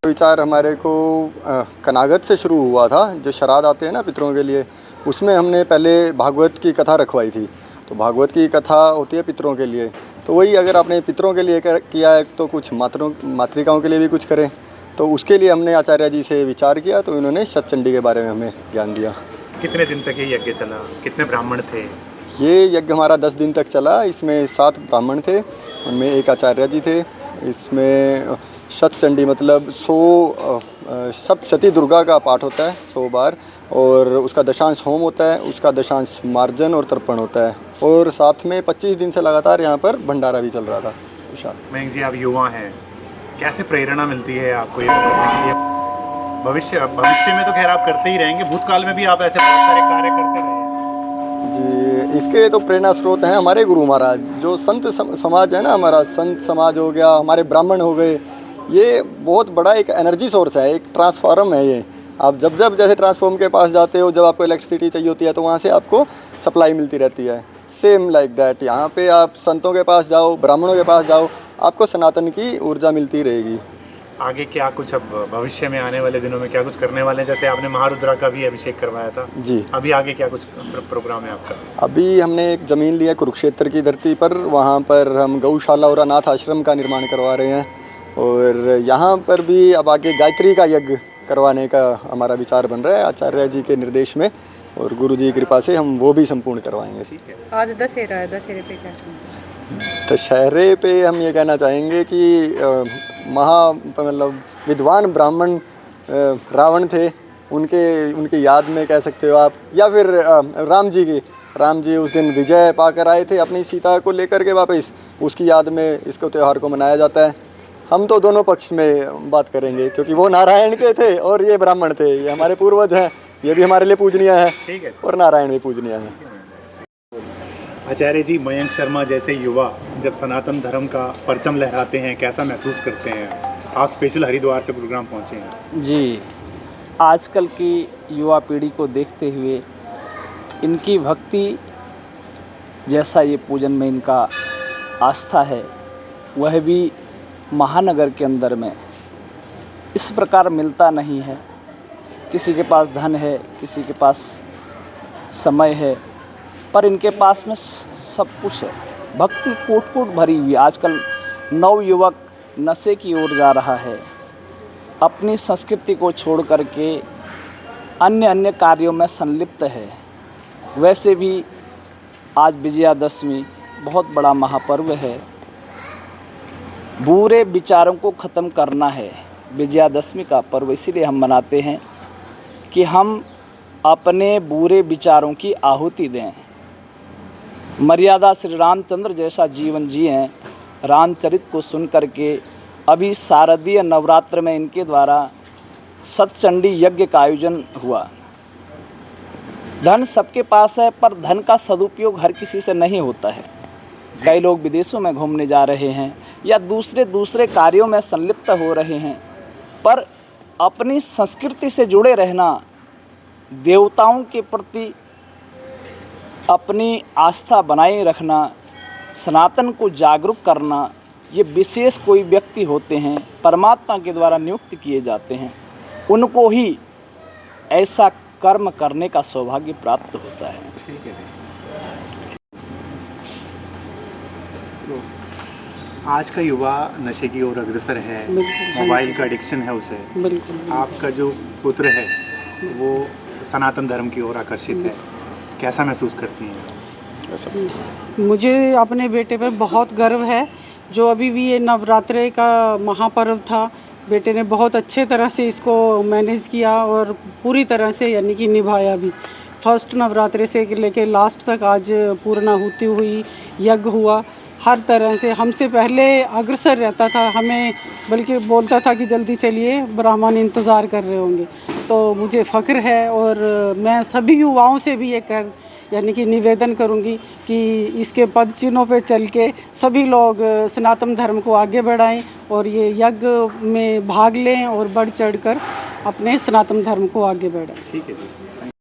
विचार हमारे को कनागत से शुरू हुआ था। जो श्राद्ध आते हैं ना पितरों के लिए, उसमें हमने पहले भागवत की कथा रखवाई थी। तो भागवत की कथा होती है पितरों के लिए, तो वही अगर आपने पितरों के लिए किया है तो कुछ मातृकाओं के लिए भी कुछ करें। तो उसके लिए हमने आचार्य जी से विचार किया, तो इन्होंने शतचंडी के बारे में हमें ज्ञान दिया। कितने दिन तक ये यज्ञ चला? कितने ब्राह्मण थे? ये यज्ञ हमारा 10 दिन तक चला। इसमें 7 ब्राह्मण थे, उनमें एक आचार्य जी थे। इसमें शतचंडी मतलब 100 सप्तशती दुर्गा का पाठ होता है 100 बार, और उसका दशांश होम होता है, उसका दशांश मार्जन और तर्पण होता है, और साथ में 25 दिन से लगातार यहाँ पर भंडारा भी चल रहा था। मयंक जी, आप युवा हैं, कैसे प्रेरणा मिलती है आपको ये करने की? भविष्य में तो खैर आप करते ही रहेंगे, भूतकाल में भी आप ऐसे बहुत सारे कार्य करते रहे जी। इसके तो प्रेरणा स्रोत हैं हमारे गुरु महाराज। जो संत समाज है ना, हमारा संत समाज हो गया, हमारे ब्राह्मण हो गए, ये बहुत बड़ा एक एनर्जी सोर्स है, एक ट्रांसफार्म है ये। आप जब जैसे ट्रांसफॉर्म के पास जाते हो, जब आपको इलेक्ट्रिसिटी चाहिए होती है तो वहाँ से आपको सप्लाई मिलती रहती है। सेम लाइक दैट यहाँ पे आप संतों के पास जाओ, ब्राह्मणों के पास जाओ, आपको सनातन की ऊर्जा मिलती रहेगी। आगे क्या कुछ अब भविष्य में आने वाले दिनों में क्या कुछ करने वाले हैं? जैसे आपने महारुद्रा का भी अभिषेक करवाया था जी, अभी आगे क्या कुछ प्रोग्राम है आपका? अभी हमने एक ज़मीन लिया कुरुक्षेत्र की धरती पर, वहाँ पर हम गौशाला और अनाथ आश्रम का निर्माण करवा रहे हैं, और यहाँ पर भी अब आगे गायत्री का यज्ञ करवाने का हमारा विचार बन रहा है आचार्य जी के निर्देश में, और गुरु जी की कृपा से हम वो भी संपूर्ण करवाएंगे। ठीक है। आज दशहरा है, दशहरे पे क्या? दशहरे पे हम ये कहना चाहेंगे कि मतलब विद्वान ब्राह्मण रावण थे, उनके याद में कह सकते हो आप, या फिर राम जी उस दिन विजय पाकर आए थे अपनी सीता को लेकर के वापस, उसकी याद में इसको त्यौहार को मनाया जाता है। हम तो दोनों पक्ष में बात करेंगे, क्योंकि वो नारायण के थे और ये ब्राह्मण थे, ये हमारे पूर्वज हैं, ये भी हमारे लिए पूजनीय है। ठीक है। और नारायण भी पूजनीय है। आचार्य जी, मयंक शर्मा जैसे युवा जब सनातन धर्म का परचम लहराते हैं, कैसा महसूस करते हैं? आप स्पेशल हरिद्वार से प्रोग्राम पहुंचे हैं। जी, आजकल की युवा पीढ़ी को देखते हुए इनकी भक्ति जैसा ये पूजन में इनका आस्था है, वह भी महानगर के अंदर में इस प्रकार मिलता नहीं है। किसी के पास धन है, किसी के पास समय है, पर इनके पास में सब कुछ है। भक्ति कूट भरी हुई। आजकल नवयुवक नशे की ओर जा रहा है, अपनी संस्कृति को छोड़ करके अन्य कार्यों में संलिप्त है। वैसे भी आज विजयादशमी बहुत बड़ा महापर्व है, बुरे विचारों को ख़त्म करना है। विजयादशमी का पर्व इसीलिए हम मनाते हैं कि हम अपने बुरे विचारों की आहुति दें, मर्यादा श्री रामचंद्र जैसा जीवन जिएं। रामचरित को सुन करके अभी शारदीय नवरात्र में इनके द्वारा शतचंडी यज्ञ का आयोजन हुआ। धन सबके पास है, पर धन का सदुपयोग हर किसी से नहीं होता है। कई लोग विदेशों में घूमने जा रहे हैं या दूसरे कार्यों में संलिप्त हो रहे हैं, पर अपनी संस्कृति से जुड़े रहना, देवताओं के प्रति अपनी आस्था बनाए रखना, सनातन को जागरूक करना, ये विशेष कोई व्यक्ति होते हैं, परमात्मा के द्वारा नियुक्त किए जाते हैं, उनको ही ऐसा कर्म करने का सौभाग्य प्राप्त होता है। ठीक है। आज का युवा नशे की ओर अग्रसर है, मोबाइल का एडिक्शन है उसे। बिल्कुल। आपका जो पुत्र है वो सनातन धर्म की ओर आकर्षित है, कैसा महसूस करती हैं? मुझे अपने बेटे पे बहुत गर्व है। जो अभी भी ये नवरात्रे का महापर्व था, बेटे ने बहुत अच्छे तरह से इसको मैनेज किया और पूरी तरह से यानी कि निभाया भी। फर्स्ट नवरात्रे से लेके लास्ट तक आज पूर्णाहुति हुई, यज्ञ हुआ, हर तरह से हमसे पहले अग्रसर रहता था, हमें बल्कि बोलता था कि जल्दी चलिए, ब्राह्मण इंतज़ार कर रहे होंगे। तो मुझे फ़ख्र है, और मैं सभी युवाओं से भी ये यानी कि निवेदन करूंगी कि इसके पद चिन्हों पे चल के सभी लोग सनातन धर्म को आगे बढ़ाएं और ये यज्ञ में भाग लें और बढ़ चढ़ कर अपने सनातन धर्म को आगे बढ़ाएं। ठीक है जी।